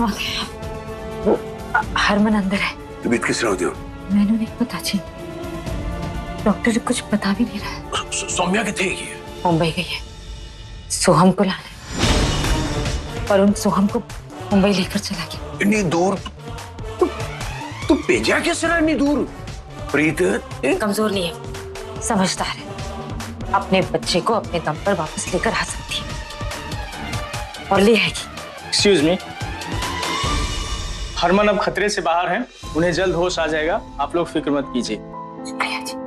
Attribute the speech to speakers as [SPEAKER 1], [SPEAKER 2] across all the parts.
[SPEAKER 1] आ गया। वो हरमन अंदर है।
[SPEAKER 2] तबीयत किस तरह होती हो?
[SPEAKER 1] मैंने नहीं पता जी, डॉक्टर कुछ बता भी नहीं रहा है।
[SPEAKER 2] सौम्या कितने की है?
[SPEAKER 1] मुंबई गई है सोहम को लाने, और उन सोहम को मुंबई लेकर चला गया।
[SPEAKER 2] इतनी दूर? तू भेजा किस तरह इतनी दूर? प्रीत
[SPEAKER 1] कमजोर नहीं है, समझदार है, अपने बच्चे को अपने दम पर वापस लेकर आ सकती है और ले आएगी।
[SPEAKER 3] एक्सक्यूज मी, हरमन अब खतरे से बाहर हैं, उन्हें जल्द होश आ जाएगा, आप लोग फिक्र मत कीजिए।
[SPEAKER 1] शुक्रिया जी।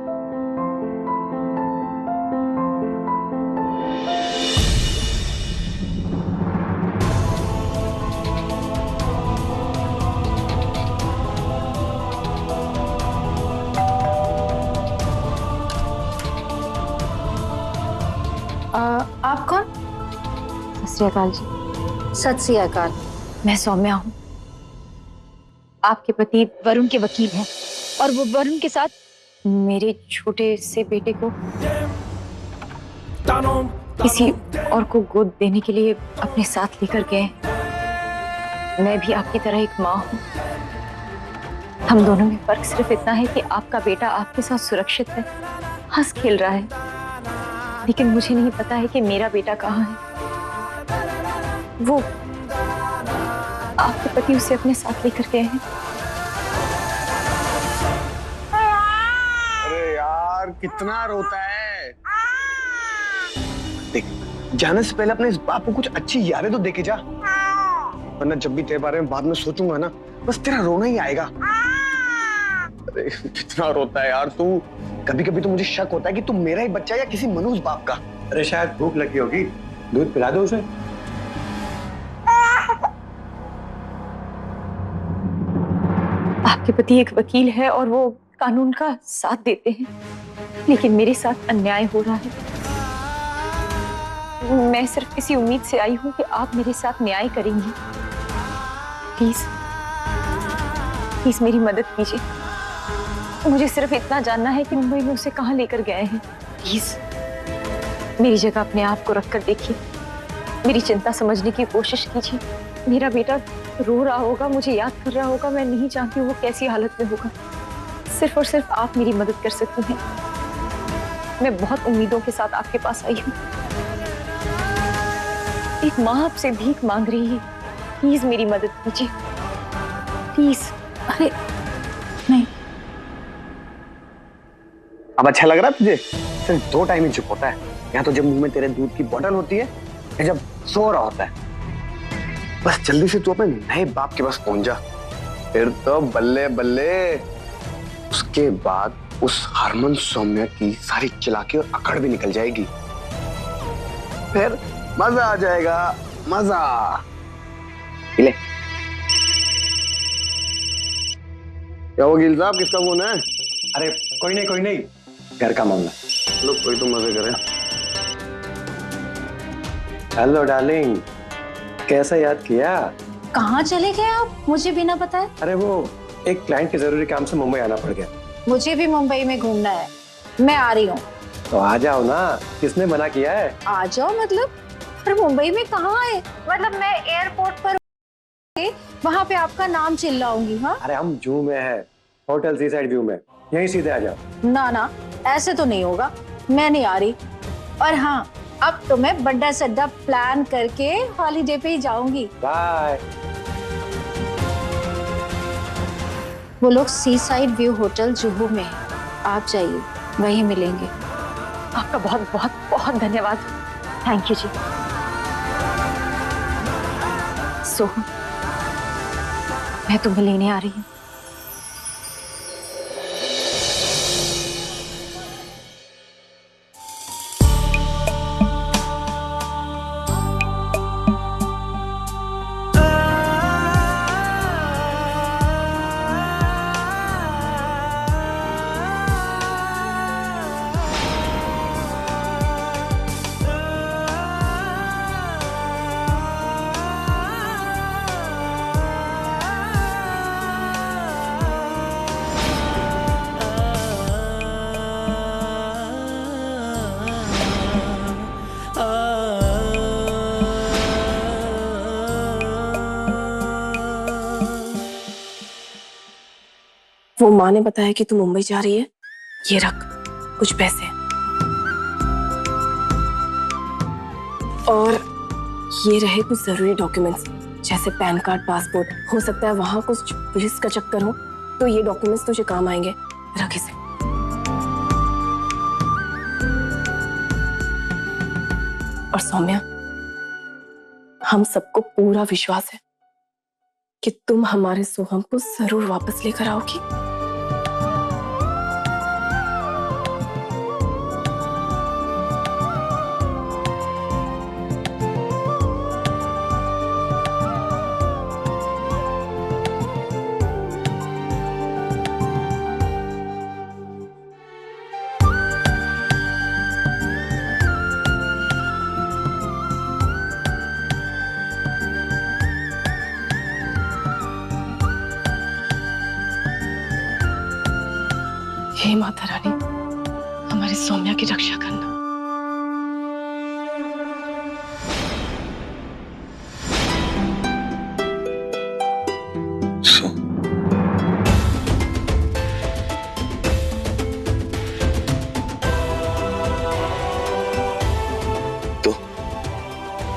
[SPEAKER 4] आप कौन?
[SPEAKER 1] सत श्री अकाल जी।
[SPEAKER 4] सत श्री अकाल।
[SPEAKER 1] मैं सौम्या हूँ, आपके पति वरुण के वकील हैं, और वो वरुण के साथ मेरे छोटे से बेटे को किसी और को गोद देने के लिए अपने साथ लेकर गए। मैं भी आपकी तरह एक माँ हूँ। हम दोनों में फर्क सिर्फ इतना है कि आपका बेटा आपके साथ सुरक्षित है, हंस खेल रहा है, लेकिन मुझे नहीं पता है कि मेरा बेटा कहाँ है। वो आपके पति उसे अपने साथ लेकर गए हैं।
[SPEAKER 5] अरे यार कितना रोता है। देख, जाने से पहले अपने इस बाप को कुछ अच्छी यादें तो देके जा, वरना जब भी तेरे बारे में बाद में सोचूंगा ना, बस तेरा रोना ही आएगा। अरे कितना रोता है यार तू। कभी कभी तो मुझे शक होता है कि तू मेरा ही बच्चा है या किसी मनोज बाप का।
[SPEAKER 6] अरे शायद भूख लगी होगी, दूध पिला दो उसे।
[SPEAKER 1] आपके पति एक वकील है और वो कानून का साथ देते हैं, लेकिन मेरे साथ अन्याय हो रहा है। मैं सिर्फ इसी उम्मीद से आई हूँ कि आप मेरे साथ न्याय करेंगी। प्लीज प्लीज मेरी मदद कीजिए। मुझे सिर्फ इतना जानना है कि मुंबई में उसे कहाँ लेकर गए हैं। प्लीज मेरी जगह अपने आप को रखकर देखिए, मेरी चिंता समझने की कोशिश कीजिए। मेरा बेटा रो रहा होगा, मुझे याद कर रहा होगा, मैं नहीं जानती वो कैसी हालत में होगा। सिर्फ और सिर्फ आप मेरी मदद कर सकती हैं। मैं बहुत उम्मीदों के साथ आपके पास आई हूँ। एक माँ आपसे भीख मांग रही है, प्लीज मेरी मदद कीजिए, प्लीज।
[SPEAKER 4] अरे नहीं।
[SPEAKER 5] अब अच्छा लग रहा है तुझे? सिर्फ 2 टाइम ही चुप होता है, या तो जब मुंह में तेरे दूध की बोतल होती है या जब सो रहा होता है। बस जल्दी से तू अपने नए बाप के पास पहुंच जा, फिर तो बल्ले बल्ले। उसके बाद उस हरमन सौम्या की सारी चालाकी और अकड़ भी निकल जाएगी, फिर मजा आ जाएगा, मजा। ले क्या वकील साहब, किसका फोन है?
[SPEAKER 6] अरे कोई नहीं, घर का मामला।
[SPEAKER 5] लो कोई तो मजे करे।
[SPEAKER 6] हेलो डार्लिंग, कैसा याद किया?
[SPEAKER 4] कहाँ चले गए आप मुझे बिना बताए?
[SPEAKER 6] अरे वो एक क्लाइंट के जरूरी काम से मुंबई आना पड़ गया।
[SPEAKER 4] मुझे भी मुंबई में घूमना है, मैं आ रही हूँ।
[SPEAKER 6] तो आ जाओ ना, किसने मना किया है?
[SPEAKER 4] आ जाओ मतलब? पर मुंबई में कहाँ आए? मतलब मैं एयरपोर्ट पर वहाँ पे आपका नाम चिल्लाऊंगी। हाँ
[SPEAKER 6] अरे हम जू में है, होटल सी साइड व्यू में, यहीं सीधे आ जाओ।
[SPEAKER 4] ना ना, ऐसे तो नहीं होगा, मैं नहीं आ रही। और हाँ, अब तो मैं बड़ा सड्डा प्लान करके हॉलीडे पे ही जाऊंगी।
[SPEAKER 6] बाय।
[SPEAKER 4] वो लोग सी साइड व्यू होटल जुहू में है, आप जाइए, वहीं मिलेंगे।
[SPEAKER 1] आपका बहुत बहुत बहुत धन्यवाद। थैंक यू जी। सोहम, मैं तुम्हें लेने आ रही हूँ।
[SPEAKER 7] वो माँ ने बताया कि तू मुंबई जा रही है, ये रख कुछ पैसे। और ये रहे कुछ जरूरी डॉक्यूमेंट्स जैसे पैन कार्ड, पासपोर्ट। हो सकता है वहां कुछ पुलिस का चक्कर हो, तो ये डॉक्यूमेंट्स तुझे काम आएंगे। रख इसे। और सौम्या, हम सबको पूरा विश्वास है कि तुम हमारे सोहम को जरूर वापस लेकर आओगी। हे माता रानी, हमारी सौम्या की रक्षा करना।
[SPEAKER 5] सो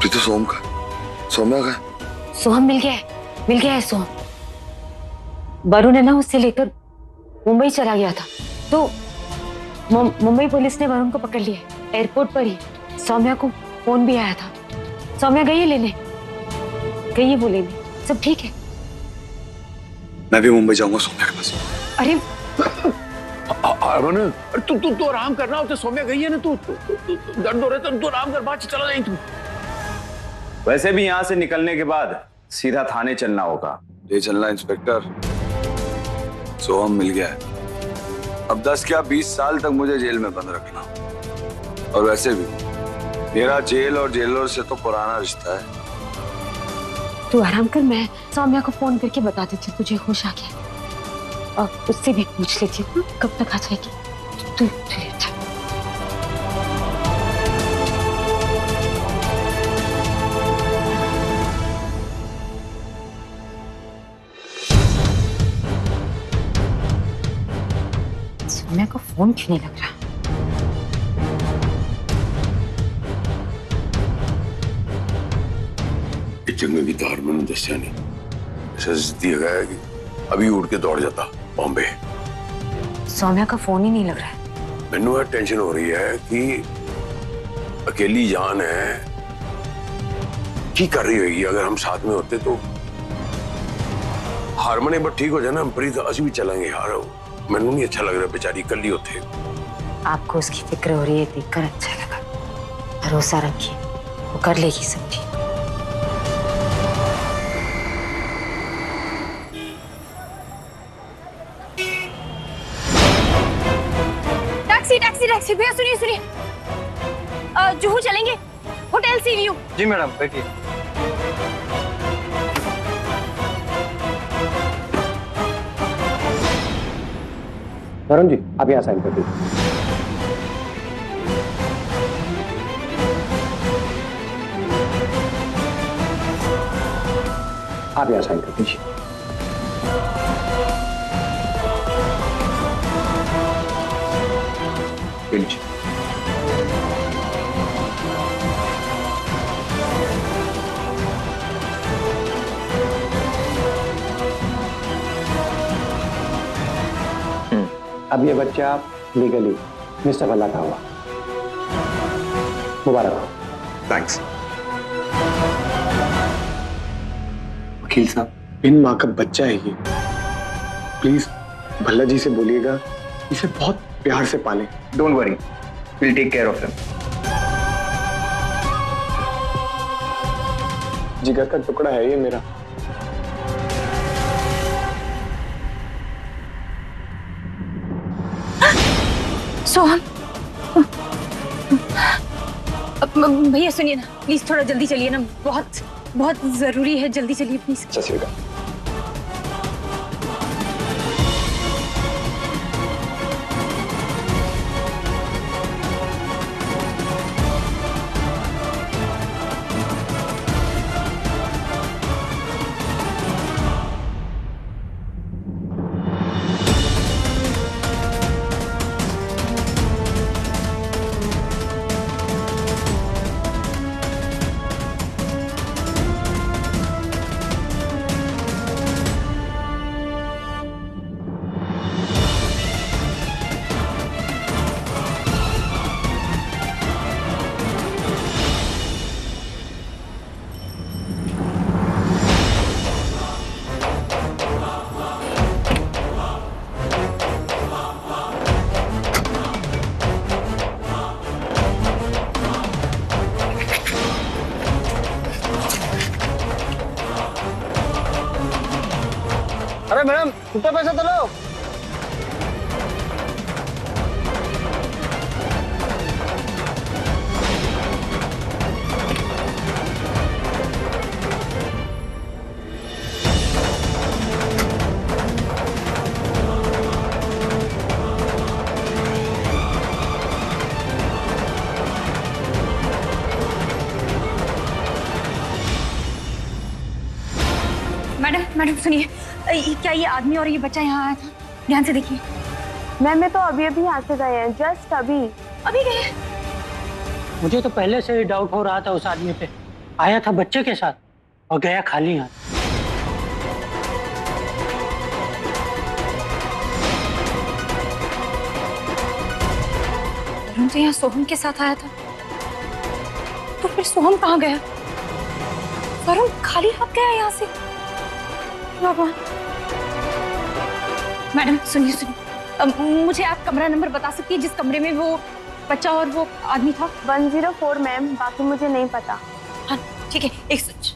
[SPEAKER 5] तो सोम का, सौम्या का
[SPEAKER 1] सोहम मिल गया है सोहम। वरुण है ना, उससे लेकर मुंबई चला गया था, तो मुंबई पुलिस ने वरुण को पकड़ लिया है। एयरपोर्ट पर ही सौम्या को फोन भी आया था। सौम्या गई है लेने, वो लेने। सब ठीक है।
[SPEAKER 5] मैं भी मुंबई जाऊंगा सौम्या के पास।
[SPEAKER 1] अरे
[SPEAKER 2] अरुण, तू आराम करना हो तो सौम्या गई है ना, तू दर्द हो रहा है तो आराम कर, बाद चला जाए तू।
[SPEAKER 3] वैसे भी यहाँ से निकलने के बाद सीधा थाने चलना होगा।
[SPEAKER 5] ले चलना इंस्पेक्टर, सोहम मिल गया है। अब 10 क्या 20 साल तक मुझे जेल में बंद रखना। और वैसे भी मेरा जेल और जेलर से तो पुराना रिश्ता है।
[SPEAKER 1] तू आराम कर, मैं सौम्या को फोन करके बता देती हूँ तुझे होश आ गया, और उससे भी पूछ लेती हूँ कब तक आ जाएगी। तू लेट जा। सौम्या को फोन क्यों नहीं लग रहा?
[SPEAKER 2] चंगे की तार मैंने दसिया नहीं, ऐसा जिद्दी है कि अभी उठ के दौड़ जाता बॉम्बे।
[SPEAKER 1] सौम्या का फोन ही नहीं लग रहा है।
[SPEAKER 2] मैनू है टेंशन हो रही है कि अकेली जान है, की कर रही होगी। अगर हम साथ में होते तो हारमोनी बट ठीक हो जाए ना, प्रीत असि भी चलेंगे यार। मैनू नहीं अच्छा लग रहा बेचारी कल ही होते।
[SPEAKER 1] आपको उसकी फिक्र हो रही है देखकर अच्छा लगा। भरोसा रखिए, वो कर लेगी सब ठीक। टैक्सी भैया, सुनिए जुहू चलेंगे, होटल सी व्यू।
[SPEAKER 6] जी मैडम, बैठिए। वरुण जी, आप यहाँ साइन कर दीजिए। आप यहाँ साइन कर दीजिए। लीजिए। अब ये बच्चा लीगली मिस्टर भल्ला का हुआ। मुबारक हो।
[SPEAKER 5] थैंक्स।
[SPEAKER 6] वकील साहब, इन माँ का बच्चा है ये। प्लीज भल्ला जी से बोलिएगा इसे बहुत प्यार से पालें।
[SPEAKER 8] Don't worry, will take care of him.
[SPEAKER 6] जिगर का टुकड़ा है ये मेरा।
[SPEAKER 1] सोहम, भैया सुनिए ना प्लीज, थोड़ा जल्दी चलिए ना, बहुत जरूरी है, जल्दी चलिए प्लीज।
[SPEAKER 6] चलिएगा।
[SPEAKER 5] अरे मैडम छुट्टा पैसा तो लो।
[SPEAKER 1] मैडम मैडम सुनिए, क्या ये आदमी और ये बच्चा यहाँ आया था? ध्यान से देखिए।
[SPEAKER 9] मैम मैं तो अभी अभी यहाँ से गए हैं, जस्ट अभी
[SPEAKER 1] अभी गए हैं?
[SPEAKER 10] मुझे तो पहले से ही डाउट हो रहा था उस आदमी पे। आया था बच्चे के साथ और गया खाली हाथ।
[SPEAKER 1] वरुण तो यहाँ सोहम के साथ आया था, तो फिर सोहम कहाँ गया? वरुण खाली हाथ गया यहाँ से। भगवान। मैडम सुनिए सुनिए, मुझे आप कमरा नंबर बता सकती है जिस कमरे में वो बच्चा और वो आदमी था?
[SPEAKER 9] 104 मैम, बाकी मुझे नहीं पता।
[SPEAKER 1] हाँ ठीक है।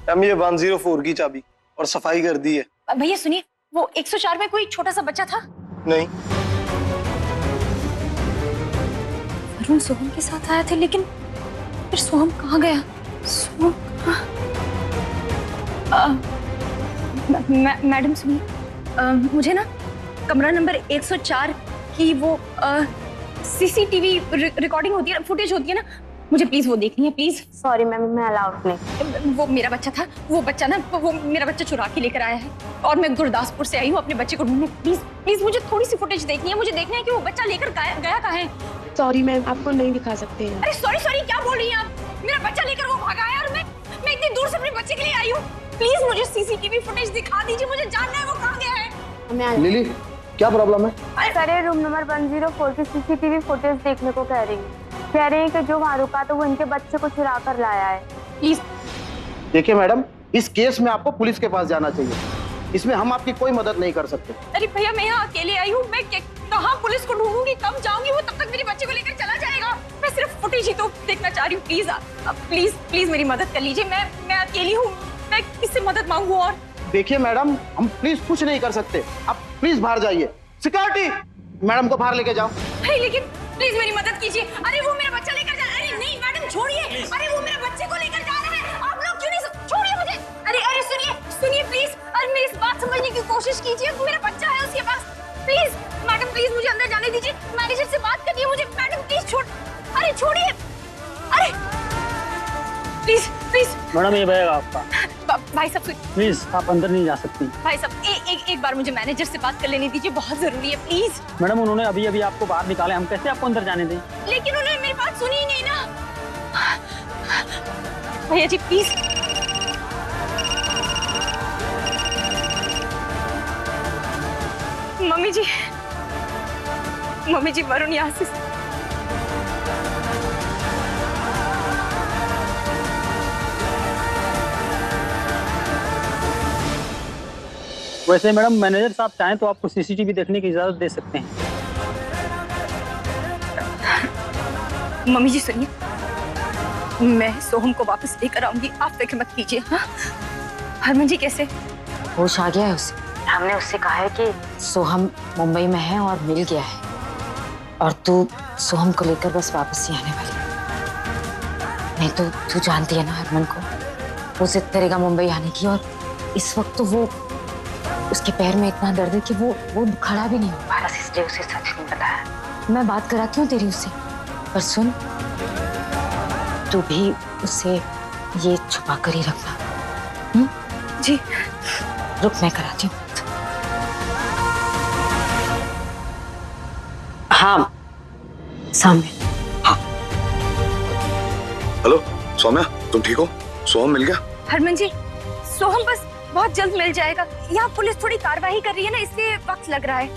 [SPEAKER 6] मैम ये 104 की चाबी और सफाई कर दी है।
[SPEAKER 1] भैया सुनिए, वो 104 में कोई छोटा सा बच्चा था?
[SPEAKER 6] नहीं।
[SPEAKER 1] वरुण सोहम के साथ आया था, लेकिन फिर सोहम कहाँ गया? सोहम कहाँ? मैडम सुनिए, मुझे ना कमरा नंबर 104 की वो सीसीटीवी रिकॉर्डिंग होती है, फुटेज होती है ना, मुझे प्लीज वो देखनी है प्लीज।
[SPEAKER 9] सॉरी मैम, मैं अलाउड नहीं।
[SPEAKER 1] वो मेरा बच्चा था, वो बच्चा ना, वो मेरा बच्चा चुरा के लेकर आया है और मैं गुरदासपुर से आई हूँ अपने बच्चे को ढूंढने। प्लीज प्लीज मुझे थोड़ी सी फुटेज देखनी है, मुझे देखना है कि वो बच्चा लेकर गया कहाँ है।
[SPEAKER 7] सॉरी मैम, आपको नहीं दिखा सकते हैं।
[SPEAKER 1] अरे सॉरी सॉरी क्या बोल रही हैं आप? मेरा बच्चा लेकर वो भागा है और मैं इतनी दूर से अपने बच्चे के लिए आई हूँ। प्लीज मुझे सीसीटीवी फुटेज दिखा दीजिए, मुझे जानना है वो कहाँ गया है।
[SPEAKER 5] लिली क्या प्रॉब्लम है?
[SPEAKER 9] सर ये रूम नंबर 104 की सीसीटीवी फुटेज देखने को कह रही है। कह रहे हैं कि जो वहाँ रुका तो वो इनके बच्चे को चुरा कर लाया है।
[SPEAKER 1] प्लीज
[SPEAKER 5] देखिए मैडम, इस केस में आपको पुलिस के पास जाना चाहिए, इसमें हम आपकी कोई मदद नहीं कर सकते।
[SPEAKER 1] अरे भैया मैं यहाँ अकेले आई हूँ, मैं कहाँ पुलिस को ढूंढूंगी, कब जाऊंगी? वो तब तक मेरे बच्चे को लेकर चला जाएगा। मैं सिर्फ फुटेज ही तो देखना चाह रही हूँ। प्लीज आप प्लीज प्लीज मेरी मदद कर लीजिए। मैं अकेली हूँ, मैं किससे मदद मांगू? और
[SPEAKER 5] देखिए मैडम, हम प्लीज कुछ नहीं कर सकते, आप प्लीज बाहर जाइए। सिक्योरिटी, मैडम को बाहर लेके जाओ।
[SPEAKER 1] नहीं लेकिन प्लीज मेरी मदद कीजिए। अरे वो मेरा बच्चा लेकर जा। अरे नहीं मैडम छोड़िए, अरे वो मेरे बच्चे को लेकर जा रहा है। आप लोग क्यों नहीं छोड़िए मुझे। अरे अरे सुनिए प्लीज, अरे मेरी इस बात समझने की कोशिश कीजिए। वो मेरा बच्चा है उसके पास। प्लीज मैडम प्लीज मुझे अंदर जाने दीजिए, मैनेजर से बात करिए मुझे। मैडम प्लीज अरे छोड़िए, अरे प्लीज प्लीज।
[SPEAKER 10] मैडम ये बैग आपका।
[SPEAKER 1] भाई साहब
[SPEAKER 10] प्लीज, आप अंदर नहीं जा सकती।
[SPEAKER 1] भाई साहब एक बार मुझे मैनेजर से बात कर लेने दीजिए, बहुत जरूरी है प्लीज।
[SPEAKER 10] मैडम उन्होंने अभी अभी आपको बाहर निकाले, हम कैसे आपको अंदर जाने दें?
[SPEAKER 1] लेकिन उन्होंने मेरी बात सुनी ही नहीं ना। भैया जी प्लीज। मम्मी जी वरुण यहाँ से।
[SPEAKER 10] वैसे मैडम मैनेजर साहब चाहें तो आपको सीसीटीवी देखने की इजाजत दे सकते हैं।
[SPEAKER 1] मम्मी जी सुनिए, मैं सोहम को वापस लेकर आऊंगी, आप फिक्र मत कीजिए। हाँ हरमन जी कैसे?
[SPEAKER 11] होश आ गया है उसे। हमने उससे कहा है कि सोहम मुंबई में है और मिल गया है, और तू सोहम को लेकर बस वापस ही आने वाली। नहीं तो तू जानती है ना हरमन को, वो जिद करेगा मुंबई आने की, और इस वक्त तो वो उसके पैर में इतना दर्द है कि वो खड़ा भी नहीं हो पा रहा, इसलिए उसे सच नहीं बताया। मैं बात कराती हूँ तेरी उससे, पर सुन तू भी उससे ये छुपा कर ही रखना।
[SPEAKER 1] जी
[SPEAKER 11] रुक, मैं कराती हूँ। हाँ सामने।
[SPEAKER 2] हाँ हेलो सौम्या, तुम ठीक हो? सोहम मिल गया?
[SPEAKER 1] हरमन जी सोहम बस बहुत जल्द मिल जाएगा। यहाँ पुलिस थोड़ी कार्रवाई कर रही है ना, इसलिए वक्त लग रहा है।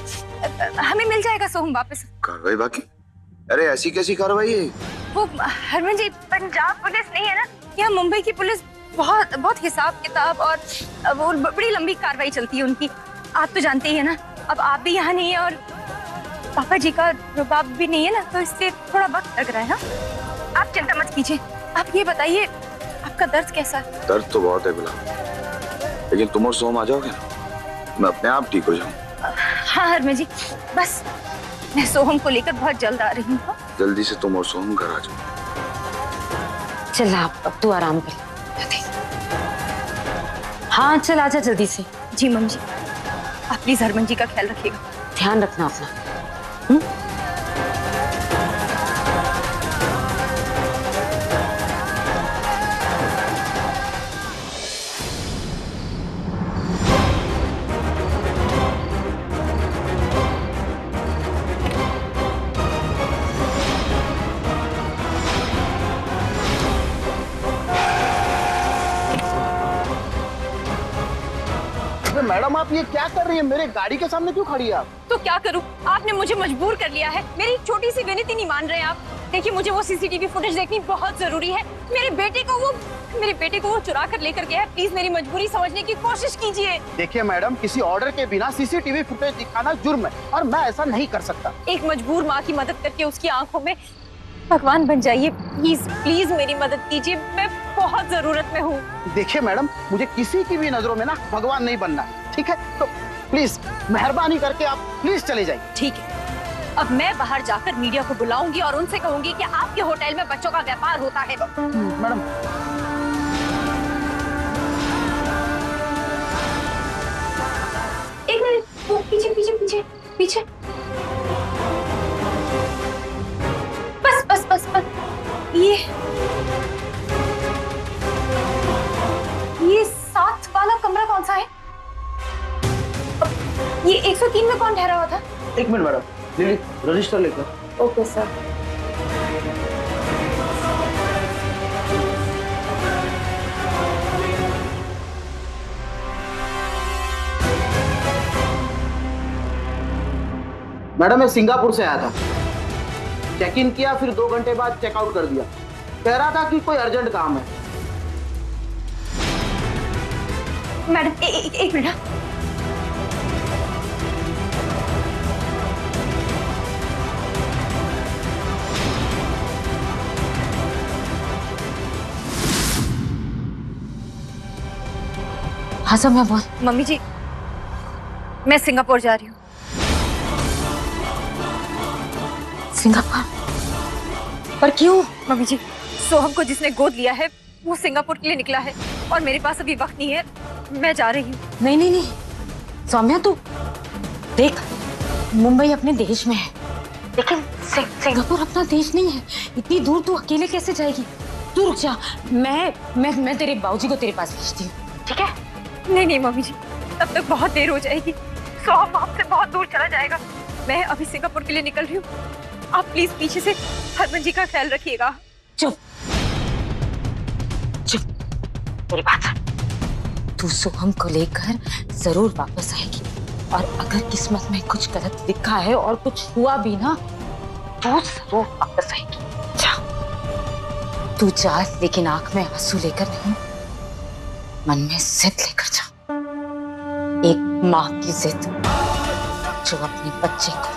[SPEAKER 1] हमें मिल जाएगा सोहम वापस।
[SPEAKER 2] कार्रवाई बाकी? अरे ऐसी कैसी कार्रवाई है?
[SPEAKER 1] वो हरमन जी पंजाब पुलिस नहीं है ना, यहाँ मुंबई की पुलिस बहुत हिसाब किताब और वो बड़ी लंबी कार्रवाई चलती है उनकी। आप तो जानते ही है ना, अब आप भी यहाँ नहीं है और पापा जी का रुबाब भी नहीं है ना, तो इससे थोड़ा वक्त लग रहा है। हाँ आप चिंता मत कीजिए। आप ये बताइए आपका दर्द कैसा है?
[SPEAKER 2] दर्द तो बहुत है गुलाम, लेकिन तुम और सोहम आ जाओगे ना? मैं अपने आप ठीक हो जाऊं।
[SPEAKER 1] हाँ हरमन जी, बस मैं सोहम को लेकर बहुत जल्द आ रही हूँ।
[SPEAKER 2] जल्दी से तुम और सोहम घर आ जाओ।
[SPEAKER 11] चल अब तू आराम कर। हाँ चल आजा जल्दी से।
[SPEAKER 1] जी मम्मी जी, आप प्लीज हरमन जी का ख्याल रखिएगा।
[SPEAKER 11] ध्यान रखना अपना।
[SPEAKER 12] मैडम आप ये क्या कर रही है? मेरे गाड़ी के सामने क्यों खड़ी है आप?
[SPEAKER 1] तो क्या करूं, आपने मुझे मजबूर कर लिया है। मेरी छोटी सी विनती नहीं मान रहे आप। देखिए मुझे वो सीसीटीवी फुटेज देखनी बहुत जरूरी है। मेरे बेटे को वो चुरा कर लेकर गया है। प्लीज मेरी मजबूरी समझने की कोशिश कीजिए।
[SPEAKER 12] देखिए मैडम, किसी ऑर्डर के बिना सीसीटीवी फुटेज दिखाना जुर्म है और मैं ऐसा नहीं कर सकता।
[SPEAKER 1] एक मजबूर माँ की मदद करके उसकी आंखों में भगवान बन जाइए। प्लीज प्लीज मेरी मदद कीजिए, मैं बहुत जरूरत में हूँ।
[SPEAKER 12] देखिए मैडम, मुझे किसी की भी नजरों में ना भगवान नहीं बनना, ठीक है? तो प्लीज मेहरबानी करके आप प्लीज चले जाइए।
[SPEAKER 1] ठीक है, अब मैं बाहर जाकर मीडिया को बुलाऊंगी और उनसे कहूंगी कि आपके होटल में बच्चों का व्यापार होता है।
[SPEAKER 12] मैडम
[SPEAKER 1] एक मिनट, वो पीछे पीछे पीछे पीछे। बस बस बस बस। ये 7 वाला कमरा कौन सा है? ये 103 में कौन ठहरा हुआ था?
[SPEAKER 12] एक मिनट मैडम, लिली रजिस्टर लेकर।
[SPEAKER 1] Okay sir.
[SPEAKER 12] मैडम मैं सिंगापुर से आया था, चेक इन किया, फिर 2 घंटे बाद चेकआउट कर दिया। कह रहा था कि कोई अर्जेंट काम है।
[SPEAKER 1] मैडम एक मिनट।
[SPEAKER 11] हाँ सब मैं बोल।
[SPEAKER 1] मम्मी जी, मैं सिंगापुर जा रही हूँ।
[SPEAKER 11] सिंगापुर? पर क्यों?
[SPEAKER 1] मम्मी जी, सोहम को जिसने गोद लिया है वो सिंगापुर के लिए निकला है और मेरे पास अभी वक्त नहीं है। मैं जा रही हूँ।
[SPEAKER 11] नहीं नहीं नहीं सौम्या, तू देख, मुंबई अपने देश में है, लेकिन सिंगापुर अपना देश नहीं है। इतनी दूर तू अकेले कैसे जाएगी? तू रुक जा, मैं तेरे बाबूजी को तेरे पास भेजती हूँ, ठीक है?
[SPEAKER 1] नहीं नहीं मम्मी जी, तब तक बहुत देर हो जाएगी। सोहम आपसे बहुत दूर चला जाएगा। मैं अभी सिंगापुर के लिए निकल रही हूँ। आप प्लीज पीछे से हरमन जी का ख्याल रखिएगा।
[SPEAKER 11] चुप चुप, मेरी बात। तू सोहम को लेकर जरूर वापस आएगी और अगर किस्मत में कुछ गलत लिखा है और कुछ हुआ भी ना, तो जरूर वापस आएगी। जा तू जा, लेकिन आंख में आंसू लेकर नहीं, मन में जिद लेकर जा। एक माँ की जिद जो अपने बच्चे को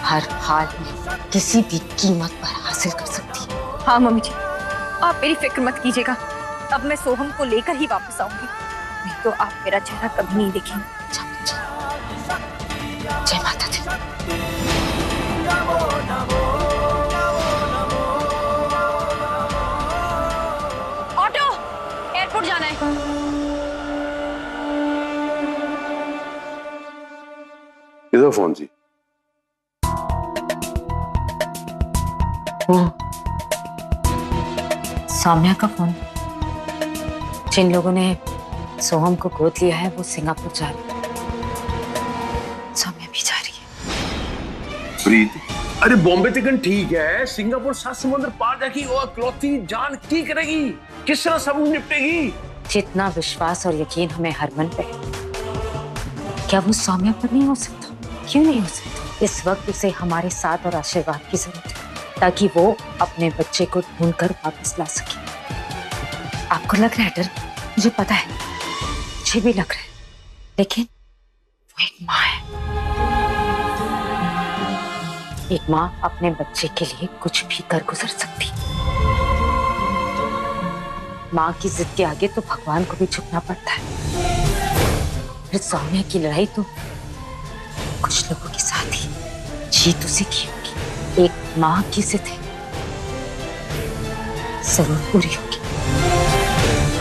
[SPEAKER 11] हर हाल में किसी भी कीमत पर हासिल कर सकती है।
[SPEAKER 1] हाँ मम्मी जी, आप मेरी फिक्र मत कीजिएगा। अब मैं सोहम को लेकर ही वापस आऊंगी, नहीं तो आप मेरा चेहरा कभी नहीं देखेंगे।
[SPEAKER 11] जय माता दी।
[SPEAKER 1] ऑटो, एयरपोर्ट जाना है।
[SPEAKER 2] किधर फोन जी?
[SPEAKER 11] सौम्या का फोन। जिन लोगों ने सोहम को गोद लिया है वो सिंगापुर जा रही है। सौम्या भी जा रही है।
[SPEAKER 2] प्रीत, अरे बॉम्बे तक ठीक है, सिंगापुर 7 समुद्र पार जाके वो अकलौती जान की करेगी, किस तरह सब निपटेगी?
[SPEAKER 11] जितना विश्वास और यकीन हमें हरमन पे है, क्या वो सौम्या पर नहीं हो सकता? क्यों नहीं हो सकता? इस वक्त उसे हमारे साथ और आशीर्वाद की जरूरत है ताकि वो अपने बच्चे को ढूंढकर वापस ला सके। आपको लग रहा है डर, मुझे पता है, मुझे भी लग रहा है, लेकिन वो एक माँ है। एक माँ अपने बच्चे के लिए कुछ भी कर गुजर सकती। माँ की जिद के आगे तो भगवान को भी झुकना पड़ता है। फिर सौम्या की लड़ाई तो कुछ लोगों के साथ ही जीत उसे की होगी, एक माँ की जिद है, जरूर पूरी होगी।